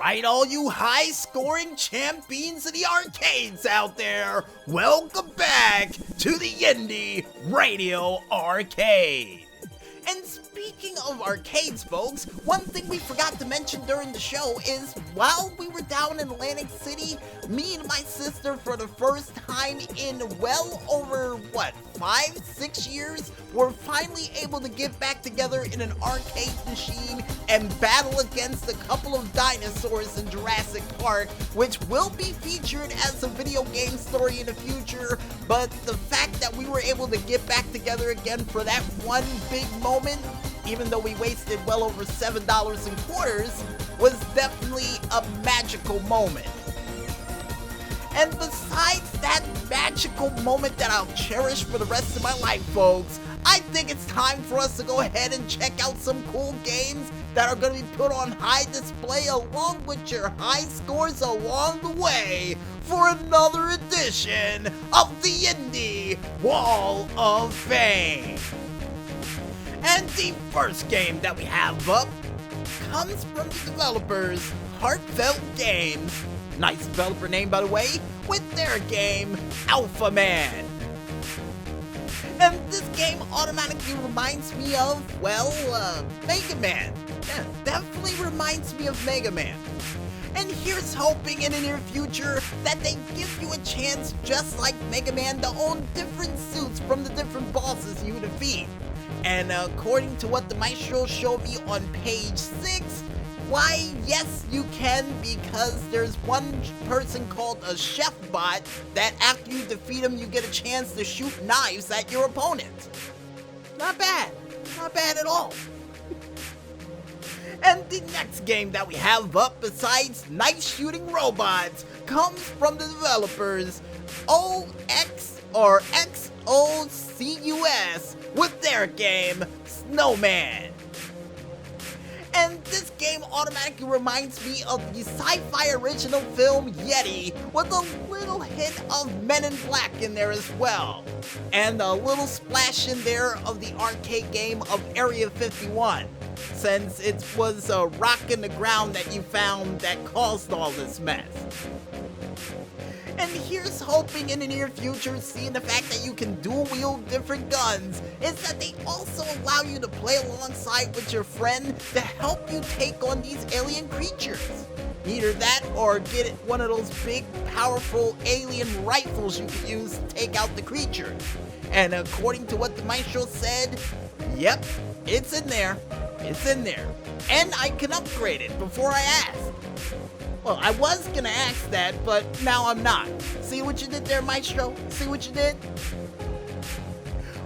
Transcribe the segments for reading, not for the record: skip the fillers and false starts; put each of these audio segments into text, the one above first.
Alright, all you high-scoring champions of the arcades out there, welcome back to the Indy Radio Arcade. And speaking of arcades, folks, one thing we forgot to mention during the show is while we were down in Atlantic City, me and my sister, for the first time in well over, 5-6 years, were finally able to get back together in an arcade machine and battle against a couple of dinosaurs in Jurassic Park, which will be featured as a video game story in the future. But the fact that we were able to get back together again for that one big moment, even though we wasted well over $7 in quarters, was definitely a magical moment. And besides that magical moment that I'll cherish for the rest of my life, folks, I think it's time for us to go ahead and check out some cool games that are going to be put on high display along with your high scores along the way for another edition of the Indy Wall of Fame. And the first game that we have up comes from the developers Heartfelt Games. Nice developer name, by the way, with their game, Alpha Man. And this game automatically reminds me of, Mega Man. Yeah, definitely reminds me of Mega Man. And here's hoping in the near future that they give you a chance, just like Mega Man, to own different suits from the different bosses you defeat. And according to what the Maestro showed me on page 6, why, yes, you can, because there's one person called a Chef Bot that after you defeat him, you get a chance to shoot knives at your opponent. Not bad. Not bad at all. And the next game that we have up, besides Knife Shooting Robots, comes from the developers XOCUS with their game, Snowman. And this game automatically reminds me of the sci-fi original film Yeti, with a little hint of Men in Black in there as well. And a little splash in there of the arcade game of Area 51, since it was a rock in the ground that you found that caused all this mess. And here's hoping in the near future, seeing the fact that you can dual wield different guns, is that they also allow you to play alongside with your friend to help you take on these alien creatures. Either that or get one of those big, powerful alien rifles you can use to take out the creatures. And according to what the Maestro said, yep, it's in there. It's in there. And I can upgrade it before I asked. Well, I was gonna ask that, but now I'm not. See what you did there, Maestro? See what you did?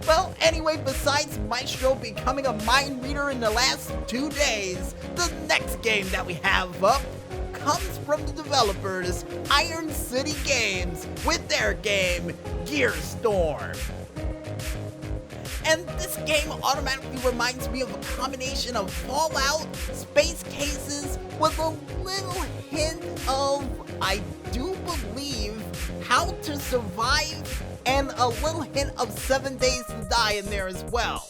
Well, anyway, besides Maestro becoming a mind reader in the last 2 days, the next game that we have up comes from the developers Iron City Games with their game, Gearstorm. And this game automatically reminds me of a combination of Fallout, Space Cases, with a little hint of, I do believe, How to Survive, and a little hint of 7 Days to Die in there as well.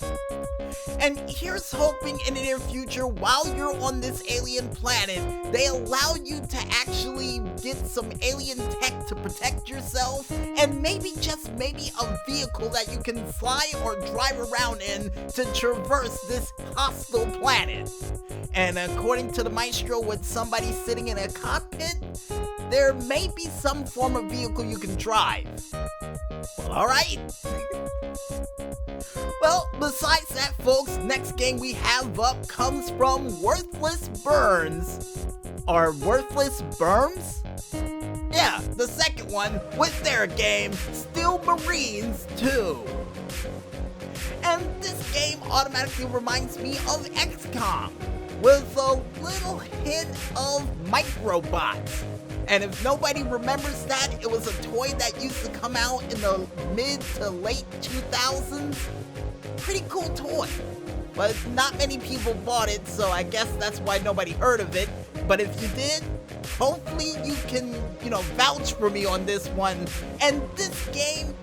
And here's hoping in the near future, while you're on this alien planet, they allow you to actually get some alien tech to protect yourself, and maybe, just maybe, a vehicle that you can fly or drive around in to traverse this hostile planet. And according to the Maestro, with somebody sitting in a cockpit, there may be some form of vehicle you can drive. Alright. Well, besides that, folks, next game we have up comes from Worthless Burns. Or Worthless Burms? Yeah, the second one with their game, Steel Marines 2. And this game automatically reminds me of XCOM, with a little hint of Microbots. And if nobody remembers that, it was a toy that used to come out in the mid to late 2000s. Pretty cool toy. But not many people bought it, so I guess that's why nobody heard of it. But if you did, hopefully you can, vouch for me on this one. And this game,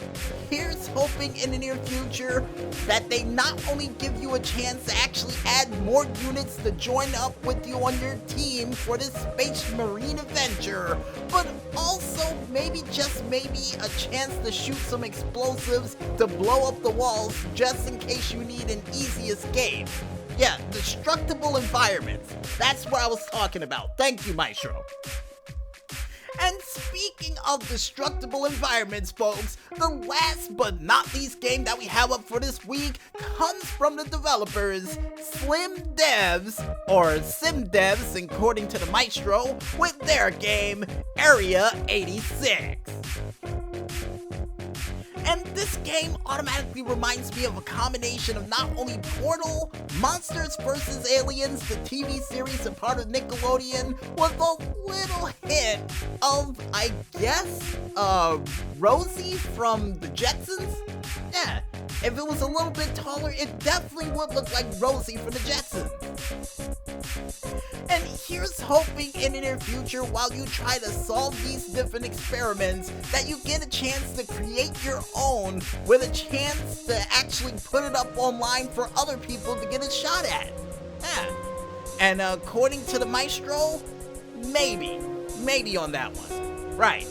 here's hoping in the near future that they not only give you a chance to actually add more units to join up with you on your team for this space marine adventure, but also maybe, just maybe, a chance to shoot some explosives to blow up the walls just in case you need an easy escape. Yeah, destructible environments. That's what I was talking about. Thank you, Maestro. And speaking of destructible environments, folks, the last but not least game that we have up for this week comes from the developers Slim Devs, or Sim Devs according to the Maestro, with their game Area 86. And this game automatically reminds me of a combination of not only Portal, Monsters vs. Aliens, the TV series a part of Nickelodeon, with a little hint of, I guess, Rosie from the Jetsons? Yeah, if it was a little bit taller, it definitely would look like Rosie from the Jetsons. And here's hoping in the near future, while you try to solve these different experiments, that you get a chance to create your own with a chance to actually put it up online for other people to get a shot at. Yeah. And according to the Maestro, maybe on that one. Right.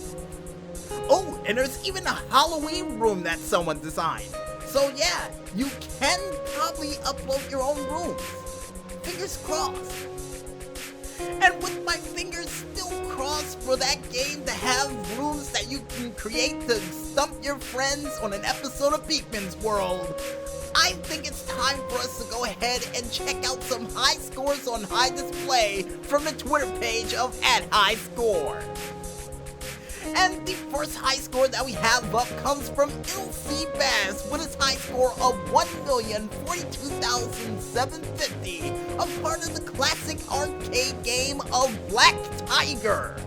Oh, and there's even a Halloween room that someone designed. So yeah, you can probably upload your own rooms. Fingers crossed. And with my fingers still crossed for that game to have rooms that you can create to stump your friends on an episode of Beakman's World, I think it's time for us to go ahead and check out some high scores on high display from the Twitter page of @HighScore. And the first high score that we have up comes from LC Bass with his high score of 1,042,750, a part of the classic arcade game of Black Tiger,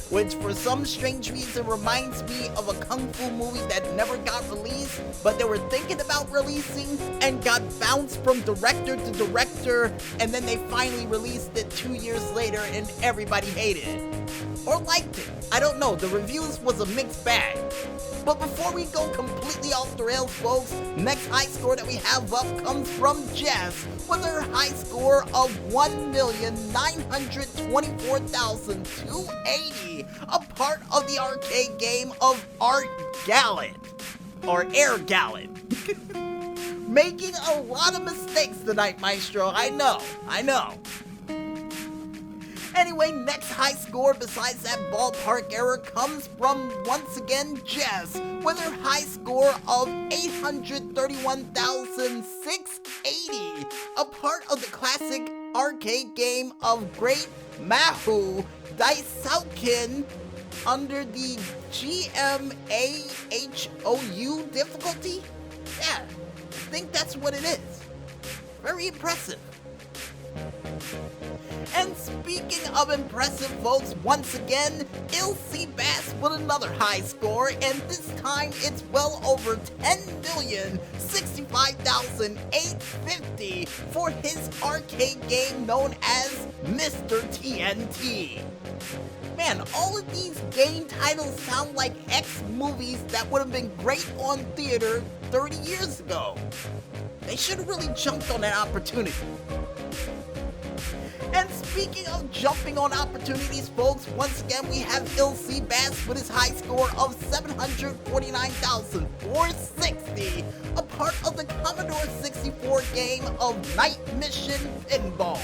which for some strange reason reminds me of a kung fu movie that never got released, but they were thinking about releasing and got bounced from director to director, and then they finally released it 2 years later and everybody hated it. Or liked it. I don't know, the reviews was a mixed bag. But before we go completely off the rails, folks, next high score that we have up comes from Jess with her high score of 1,924,280, a part of the arcade game of Art Gallant, or Air Gallant. Making a lot of mistakes tonight, Maestro, I know. Anyway, next high score besides that ballpark error comes from, once again, Jess, with her high score of 831,680, a part of the classic arcade game of Great Mahu Daisaukin under the GMAHOU difficulty? Yeah, I think that's what it is. Very impressive. And speaking of impressive, folks, once again, LC Bass with another high score, and this time it's well over 10,065,850 for his arcade game known as Mr. TNT. Man, all of these game titles sound like X-movies that would have been great on theater 30 years ago. They should have really jumped on that opportunity. And speaking of jumping on opportunities, folks, once again we have LC Bass with his high score of 749,460, a part of the Commodore 64 game of Night Mission Pinball.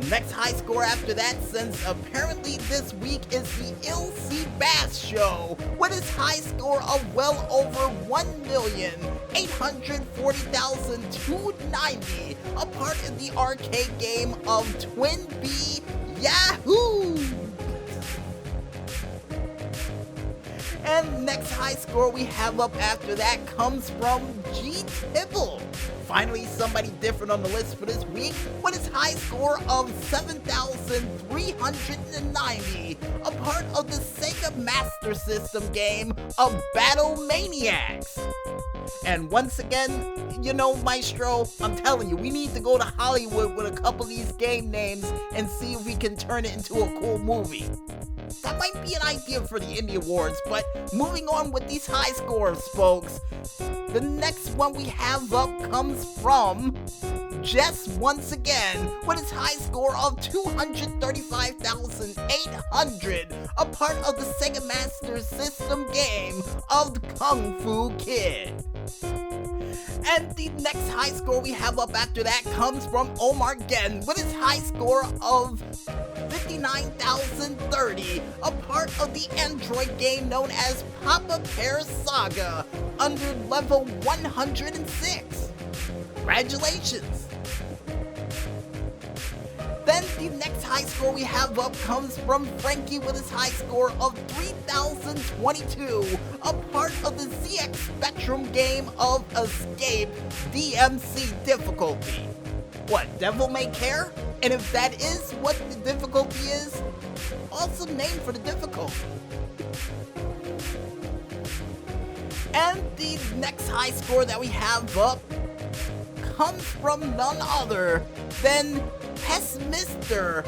Next high score after that, since apparently this week is the LC Bass Show, with his high score of well over 1,840,290, a part of the arcade game of Twin B Yahoo! And next high score we have up after that comes from G Tibble. Finally, somebody different on the list for this week with his high score of 7,390, a part of the Sega Master System game of Battle Maniacs. And once again, you know, Maestro, I'm telling you, we need to go to Hollywood with a couple of these game names and see if we can turn it into a cool movie. That might be an idea for the Indy Awards, but moving on with these high scores, folks. The next one we have up comes from Jess once again with his high score of 235,800, a part of the Sega Master System game of Kung Fu Kid. And the next high score we have up after that comes from omargeddon with his high score of 59,030, a part of the Android game known as Papa Pear Saga under level 106. Congratulations! Then the next high score we have up comes from Frankie with his high score of 3,022, a part of the ZX Spectrum game of Escape DMC difficulty. What, Devil May Care? And if that is what the difficulty is, awesome name for the difficulty. And the next high score that we have up comes from none other than Pessimister?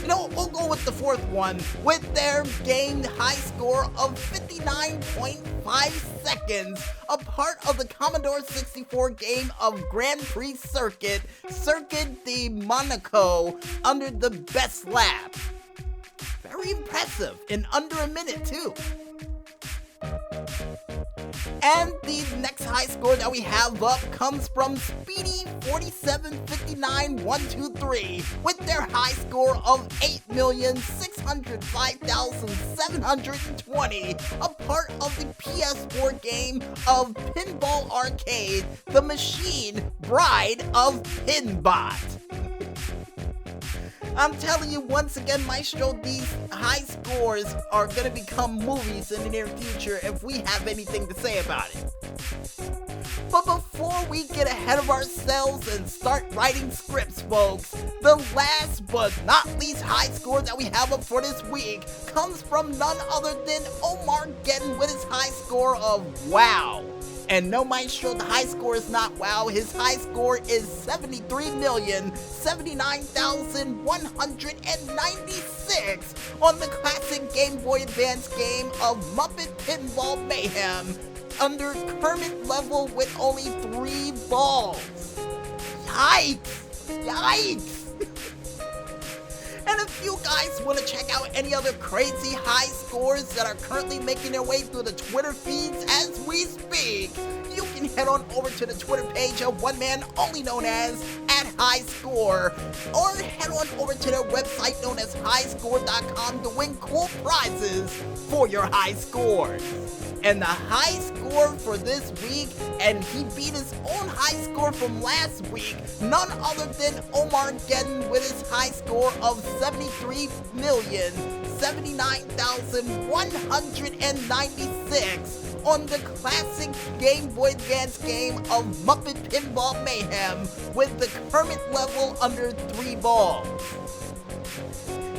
You know, we'll go with the fourth one with their game high score of 59.5 seconds, a part of the Commodore 64 game of Grand Prix Circuit de Monaco under the best lap. Very impressive, in under a minute too. And the next high score that we have up comes from Speedy 4759123 with their high score of 8,605,720, a part of the PS4 game of Pinball Arcade, The Machine Bride of Pinbot. I'm telling you once again, Maestro, these high scores are going to become movies in the near future if we have anything to say about it. But before we get ahead of ourselves and start writing scripts, folks, the last but not least high score that we have up for this week comes from none other than omargeddon with his high score of wow. And no, Maestro, the high score is not wow. His high score is 73,079,196 on the classic Game Boy Advance game of Muppet Pinball Mayhem under Kermit level with only 3 balls. Yikes! Yikes! And if you guys want to check out any other crazy high scores that are currently making their way through the Twitter feeds as we speak, you can head on over to the Twitter page of one man only known as @HighScore, or head on over to their website known as highscore.com to win cool prizes for your high scores. And the high score for this week, and he beat his own high score from last week, none other than omargeddon with his high score of 73,079,196 on the classic Game Boy Advance game of Muppet Pinball Mayhem with the Kermit level under 3 balls.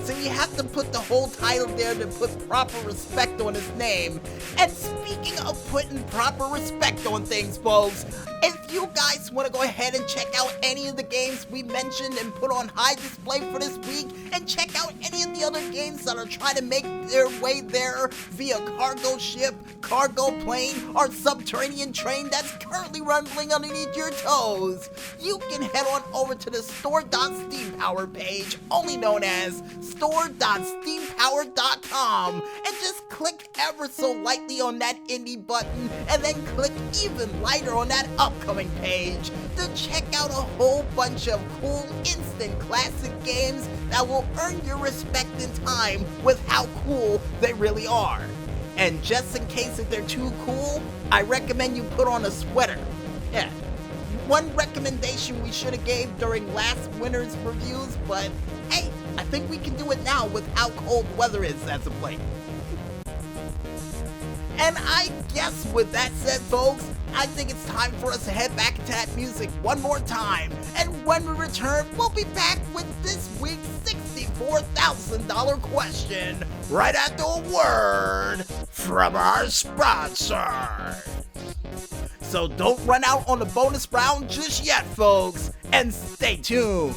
So you have to put the whole title there to put proper respect on his name. And speaking of putting proper respect on things, folks, if you guys want to go ahead and check out any of the games we mentioned and put on high display for this week, and check out any of the other games that are trying to make their way there via cargo ship, cargo plane, or subterranean train that's currently rumbling underneath your toes, you can head on over to the store.steampower page, only known as store.steampower.com, and just click ever so lightly on that indie button, and then click even lighter on that upcoming page to check out a whole bunch of cool instant classic games that will earn your respect in time with how cool they really are. And just in case if they're too cool, I recommend you put on a sweater. Yeah, one recommendation we should have gave during last winter's reviews, but hey, I think we can do it now with how cold weather is as of late. And I guess with that said, folks, I think it's time for us to head back into that music one more time. And when we return, we'll be back with this week's $64,000 question right after a word from our sponsor. So don't run out on the bonus round just yet, folks, and stay tuned.